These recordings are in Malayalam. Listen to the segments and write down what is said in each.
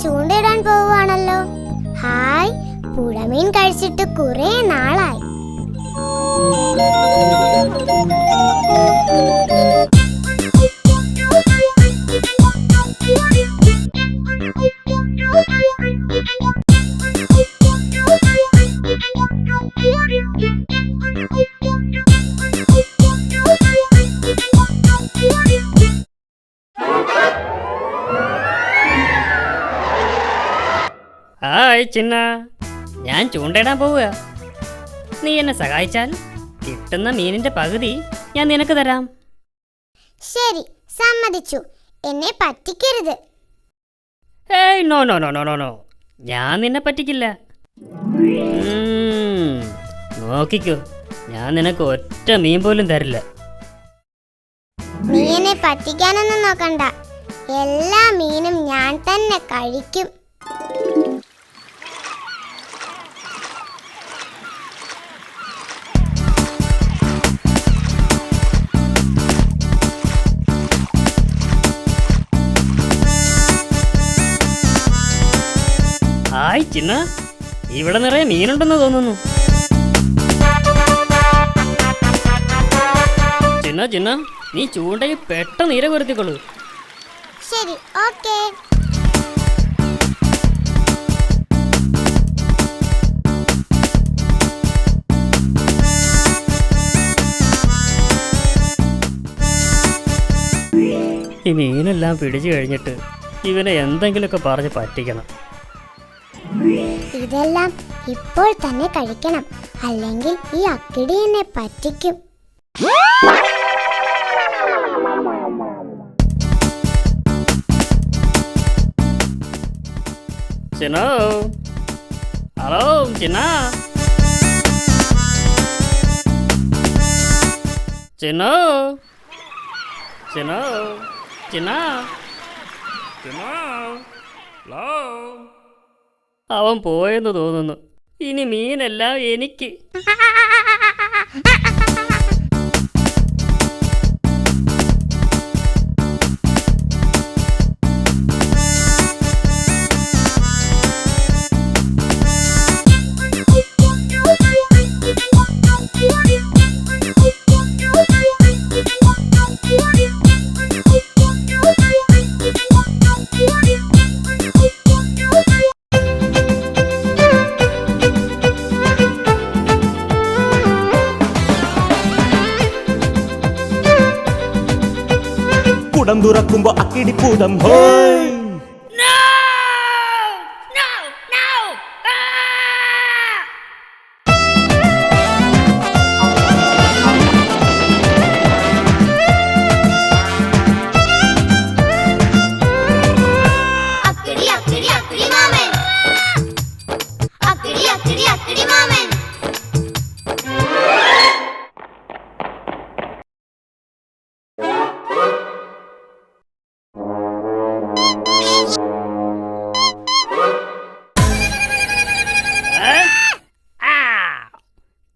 ചൂണ്ടയിടാൻ പോവുകയാണല്ലോ. ഹായ്, പുഴമീൻ കഴിച്ചിട്ട് കുറെ നാളായി. ഹായ് ചിന്ന, ഞാൻ ചൂണ്ടയിടാൻ പോവുക. നീ എന്നെ സഹായിച്ചാൽ കിട്ടുന്ന മീനിന്റെ പകുതി ഞാൻ നിനക്ക് തരാം. ശരി, സമ്മതിച്ചു. എന്നെ പറ്റിക്കരുത്. ഏയ് no no no no no no, ഞാൻ നിന്നെ പറ്റിക്കില്ല. നോക്കിക്കോ, ഞാൻ നിനക്ക് ഒറ്റ മീൻ പോലും തരില്ല. നീ എന്നെ പറ്റിക്കാനൊന്നും നോക്കണ്ട. എല്ലാ മീനും ഞാൻ തന്നെ കഴിക്കും. ഹായ് ചിന്ന, ഇവിടെ നിറയെ മീനുണ്ടെന്ന് തോന്നുന്നു. ചിന്ന ചിന്ന, നീ ചൂണ്ടയിൽ പെട്ടെന്ന് ഇര കൊരുത്തിക്കൊള്ളു. ശരി, ഓക്കേ. ഈ മീനെല്ലാം പിടിച്ചു കഴിഞ്ഞിട്ട് ഇവനെ എന്തെങ്കിലുമൊക്കെ പറഞ്ഞ് പറ്റിക്കണം. ഇതെല്ലാം ഇപ്പോൾ തന്നെ കഴിക്കണം, അല്ലെങ്കിൽ ഈ അക്കിടി എന്നെ പറ്റിക്കും. ചിന്നോ, ഹലോ ചിന്ന, ചിന്നോ, ചിന്നോ, ചിന്ന, ചിന്നോ, ഹലോ. അവൻ പോയെന്ന് തോന്നുന്നു. ഇനി മീനെല്ലാം എനിക്ക്. കുടം തുറക്കുമ്പോ അക്കിടിപ്പൂതം ഹോയ്.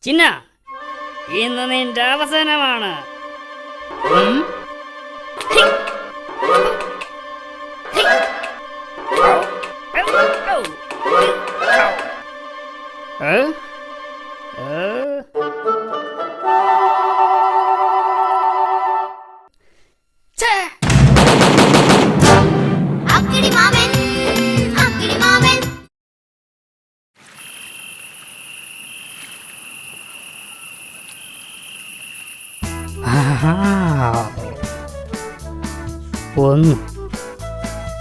ചിന്ന, ഇന്ന് നിന്റെ അവസാനമാണ്.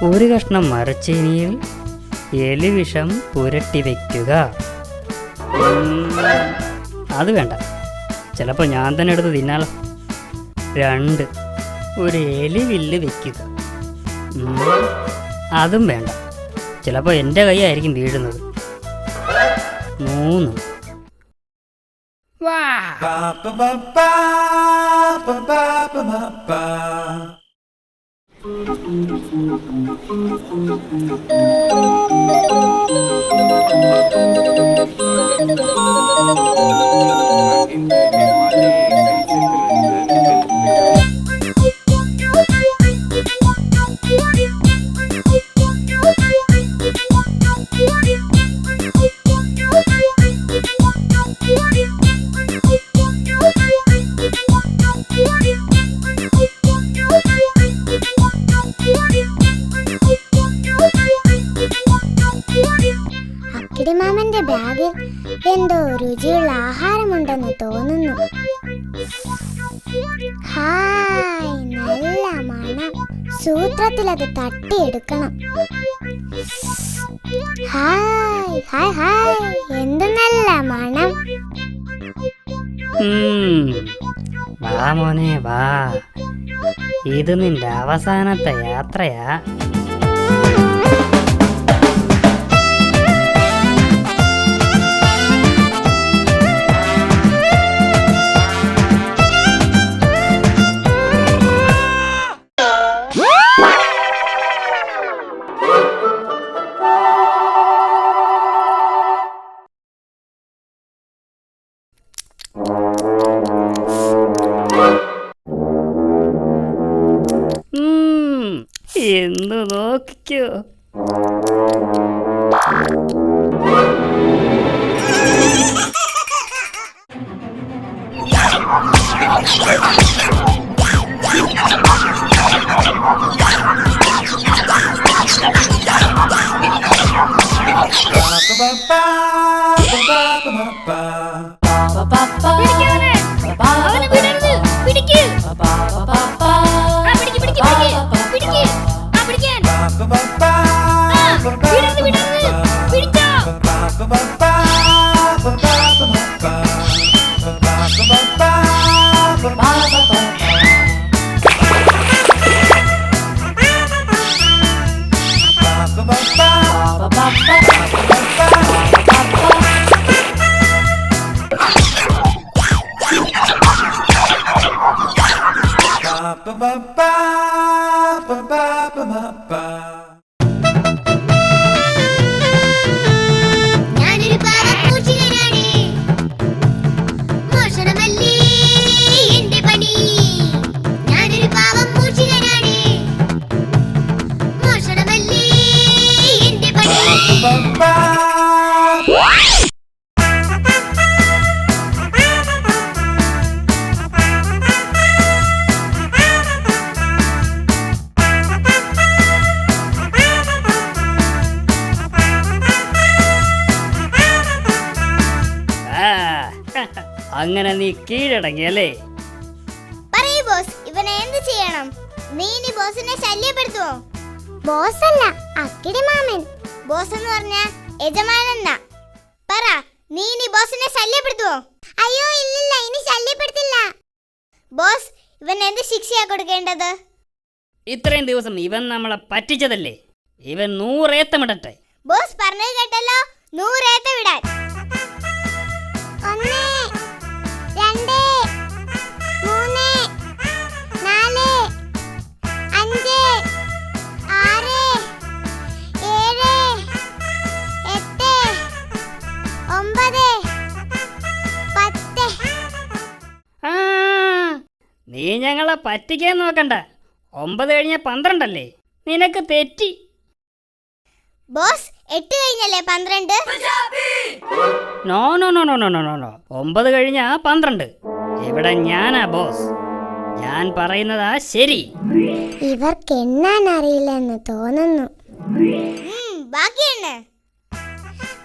ഒരു കഷ്ണം മരച്ചീനിയിൽ എലിവിഷം പുരട്ടി വയ്ക്കുക. അത് വേണ്ട, ചിലപ്പോൾ ഞാൻ തന്നെ എടുത്ത് തിന്നാലോ. 2, ഒരു എലിവില്ല് വയ്ക്കുക. അതും വേണ്ട, ചിലപ്പോൾ എൻ്റെ കൈയായിരിക്കും വീഴുന്നത്. 3, രുചിയുള്ള ആഹാരമുണ്ടെന്ന് തോന്നുന്നു. ഹായ്, നല്ല മണം. സൂത്രത്തിൽ അത് തട്ടിയെടുക്കണം. ഹായ് ഹായ് ഹായ്, എന്ത് നല്ല മണം. വാ മോനെ വാ, ഇത് നിന്റെ അവസാനത്തെ യാത്രയാ. എന്ന് നോക്കിക്കോ. അങ്ങനെ നീ കീഴടങ്ങിയല്ലേ? പറയൂ ബോസ്, ഇവനെ എന്ത് ചെയ്യണം? നീ ഇനി ബോസിനെ ശല്യപ്പെടുത്തുവോ? ബോസ് അല്ല, അക്കിടി മാമൻ. ബോസ് എന്ന് പറഞ്ഞ യജമാനെന്നാ. പറ, നീ ഇനി ബോസിനെ ശല്യപ്പെടുത്തുവോ? അയ്യോ ഇല്ലില്ല, ഇനി ശല്യപ്പെടുത്തില്ല. ബോസ്, ഇവൻ എന്ത് ശിക്ഷയാ കൊടുക്കേണ്ടത്? ഇത്രയും ദിവസം ഇവൻ നമ്മളെ പറ്റിച്ചതല്ലേ, ഇവൻ 100 ഏത്തമിടട്ടെ. ബോസ് പറഞ്ഞത് കേട്ടല്ലോ, 100 ഏത്ത വിടാൻ. 1 2 3 4 5 6 7 8 9 10. ആ, നീ ഞങ്ങളെ പറ്റിക്കാൻ നോക്കണ്ട. 9 കഴിഞ്ഞ 12 അല്ലേ? നിനക്ക് തെറ്റി. ബോസ്, 8 കഴിഞ്ഞല്ലേ 12? No no no no no no no 9 കഴിഞ്ഞ 12. ഇവിടെ ഞാനാ ബോസ്, ഞാൻ പറയുന്നതാ ശരി. ഇവർക്ക് എണ്ണാൻ അറിയില്ലെന്ന് തോന്നുന്നു. ബാക്കിയാണ്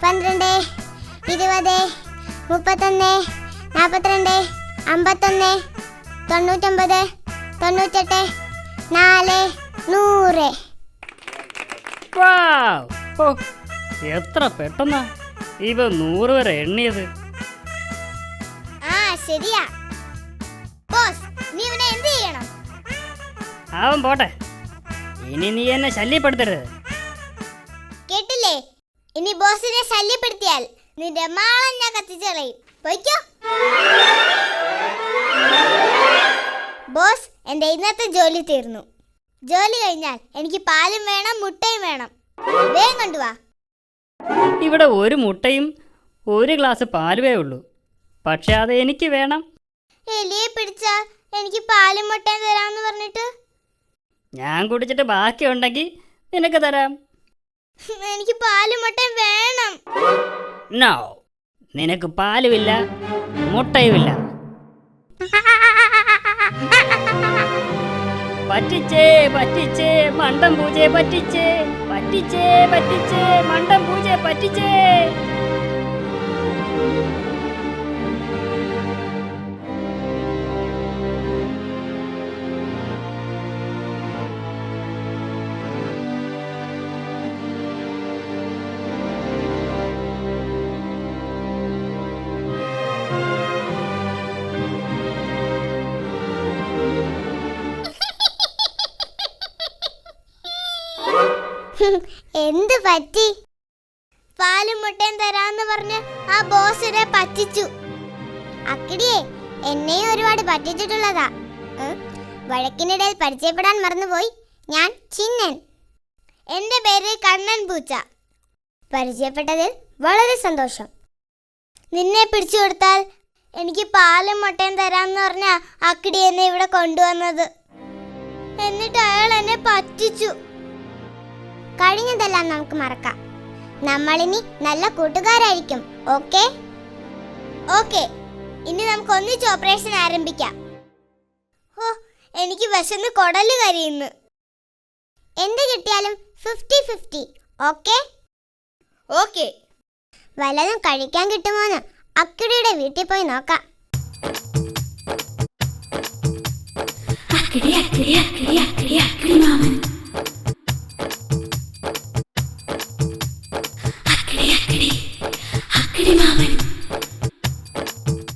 12 20 31 42 51 99 98 4 100. വാവ്! ഓ, എത്ര പെട്ടെന്നാ ഇവ 100 വരെ എണ്ണിയത്. ആ ശരിയാ. ബോസ്, നീ ഇവനെ എന്ത് ചെയ്യണം? അവൻ പോട്ടെ, ഇനി നീ എന്നെ ശല്യപ്പെടുത്തരുത്. കേട്ടില്ലേ? ഇനി ബോസിനെ ശല്യപ്പെടുത്തിയാൽ നിന്റെ മാളം ഞാൻ കത്തിച്ചളയും. പോയിക്കോ. ബോസ്, എന്റെ ഇന്നത്തെ ജോലി തീർന്നു. ജോലി കഴിഞ്ഞാൽ എനിക്ക് പാലും വേണം, മുട്ടയും വേണം. വേഗം കൊണ്ടുവാ. ഇവിടെ 1 മുട്ടയും 1 ഗ്ലാസ് പാലുവേ ഉള്ളൂ, പക്ഷെ അത് എനിക്ക് വേണം. എലിയെ പിടിച്ചാ എനിക്ക് പാലും മുട്ടയും തരാമെന്ന് പറഞ്ഞിട്ട് ഞാൻ കുടിച്ചിട്ട് ബാക്കിയുണ്ടെങ്കിൽ നിനക്ക് തരാം. എനിക്ക് പാലും മുട്ടയും വേണം. നോ, നിനക്ക് പാലുമില്ല, മുട്ടയുമില്ല. പറ്റിച്ചേ പറ്റിച്ചേ മണ്ടം പൂജയെ പറ്റിച്ചേ, പറ്റിച്ചേ പറ്റിച്ചേ മണ്ടം പൂജയെ പറ്റിച്ചേ. എന്ത് പറ്റി? പാലും മുട്ടയും തരാന്ന് പറഞ്ഞ് ആ ബോസിനെ പറ്റിച്ചു. അക്കിടിയെ എന്നെയും ഒരുപാട് പറ്റിച്ചിട്ടുള്ളതാ. വഴക്കിനിടയിൽ പരിചയപ്പെടാൻ മറന്നുപോയി. ഞാൻ ചിന്നൻ. എന്റെ പേര് കണ്ണൻ പൂച്ച. പരിചയപ്പെട്ടതിൽ വളരെ സന്തോഷം. നിന്നെ പിടിച്ചു കൊടുത്താൽ എനിക്ക് പാലും മുട്ടയും തരാമെന്ന് പറഞ്ഞ അക്കിടി എന്നെ ഇവിടെ കൊണ്ടുവന്നത്. എന്നിട്ട് അയാൾ എന്നെ പറ്റിച്ചു. കഴിഞ്ഞതെല്ലാം നമുക്ക് മറക്കാം. നമ്മളിനി നല്ല കൂട്ടുകാരായിരിക്കും. ഓക്കേ? ഓക്കേ. ഇനി നമുക്ക് ഒന്നിച്ച് ഓപ്പറേഷൻ ആരംഭിക്കാം. ഓ, എനിക്ക് വിശന്ന് കൊടല് കരിയുന്നു. എന്ത് കിട്ടിയാലും 50-50. ഓക്കേ? ഓക്കേ. വല്ലതും കഴിക്കാൻ കിട്ടുമോന്ന് അക്കിടിയുടെ വീട്ടിൽ പോയി നോക്കാം.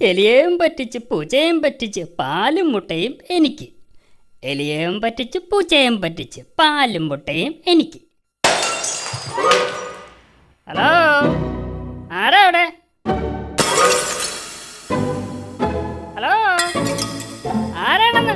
എലിയേയും പറ്റിച്ച് പൂച്ചയും പറ്റിച്ച് പാലും മുട്ടയും എനിക്ക്. എലിയേയും പറ്റിച്ച് പൂച്ചയും പറ്റിച്ച് പാലും മുട്ടയും എനിക്ക്. ഹലോ, ആരാ അവിടെ? ഹലോ, ആരാണെന്ന്?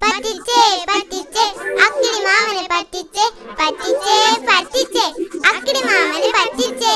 പറ്റിച്ചേ പറ്റിച്ചേ അക്കിടി മാമനെ പറ്റിച്ചേ. പറ്റിച്ചേ പറ്റിച്ചേ അക്കിടി മാമനെ പറ്റിച്ചേ.